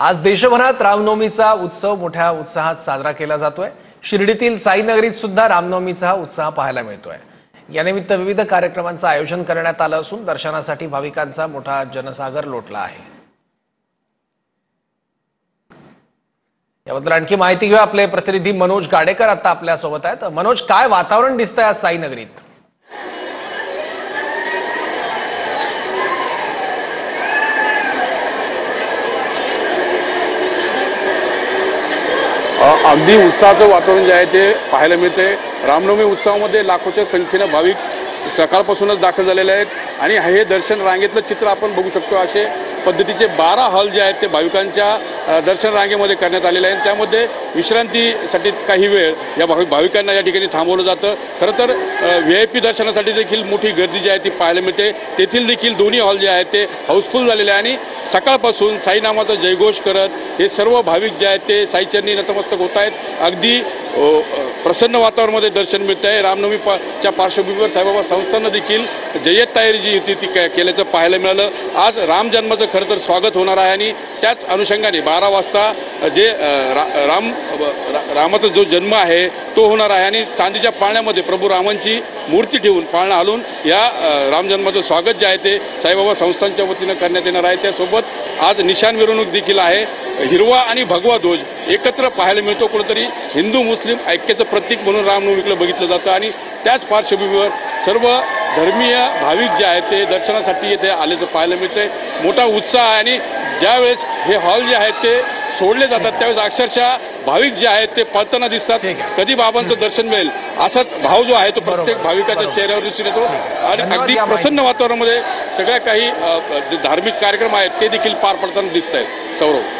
आज देशभरात रामनवमीचा उत्सव मोठ्या उत्साहात साजरा केला जातोय। शिर्डीतील साईनगरीत सुद्धा रामनवमीचा उत्साह पाहायला मिळतोय। यानिमित्त विविध कार्यक्रमांचं आयोजन करण्यात आलं असून दर्शनासाठी भाविकांचा मोठा जनसागर लोटला आहे। याबद्दल आणखी माहिती घेऊया, आपले प्रतिनिधी मनोज गाडेकर आता आपल्या सोबत आहेत। मनोज, काय वातावरण दिसतंय आज साईनगरीत? अगदी उत्साहाचं वातावरण जे आहे ते पाहायला मिळते। रामनवमी उत्सवामध्ये लाखोच्या संख्येने भाविक सकाळपासूनच दाखल झालेले आहेत आणि हे दर्शन रांगेतलं चित्र आपण बघू शकतो। असे पद्धतीचे 12 हॉल जे आहेत ते भाविकांच्या दर्शन रांगेमध्ये करण्यात आलेले आहेत। त्यामध्ये विश्रांतीसाठी काही वेळ या भाविकांना या ठिकाणी थांबवलं जातं। खरं तर VIP दर्शनासाठी देखील मोठी गर्दी जी आहे ती पाहायला मिळते। तेथील देखील दोन्ही हॉल जे आहेत ते हाऊसफुल झालेले आहे आणि सकाळपासून साईनामाचा जयघोष करत हे सर्व भाविक जे आहेत ते साईचरणी नतमस्तक होत आहेत। अगदी प्रसन्न वातावरणामध्ये दर्शन मिळत आहे। रामनवमीच्या पार्श्वभूमीवर साईबाबा संस्थांना देखील जय्यत तयारी जी होती ती केल्याचं पाहायला मिळालं। आज राम जन्माचं खरं तर स्वागत होणार आहे आणि त्याच अनुषंगाने 12 वाजता जे रामाचा जो जन्म आहे तो होणार आहे आणि चांदीच्या पाळण्यामध्ये प्रभू रामांची मूर्ती ठेवून पाळणा हलवून या राम जन्माचं स्वागत जे आहे ते साईबाबा संस्थांच्या वतीनं करण्यात येणार आहे। त्यासोबत आज निशाण मिरवणूक देखील आहे। हिरवा आणि भगवा ध्वज एकत्र पाहायला मिळतो। कुठेतरी हिंदू मुस्लिम ऐक्याचं प्रतीक म्हणून रामनवमीकडे बघितलं जातं आणि त्याच पार्श्वभूमीवर सर्व धर्मीय भाविक जे आहेत ते दर्शनासाठी येथे आल्याचं पाहायला मिळतंय। मोठा उत्साह आहे आणि ज्यावेळेस हे हॉल जे आहेत ते सोडले जातात त्यावेळेस अक्षरशः भाविक जे आहेत ते पळताना दिसतात। कधी बाबांचं दर्शन मिळेल असाच भाव जो आहे तो प्रत्येक भाविकाच्या चेहऱ्यावर दिसून येतो आणि अगदी प्रसन्न वातावरणामध्ये सगळ्या काही धार्मिक कार्यक्रम आहेत ते देखील पार पडताना दिसत आहेत। सौरभ।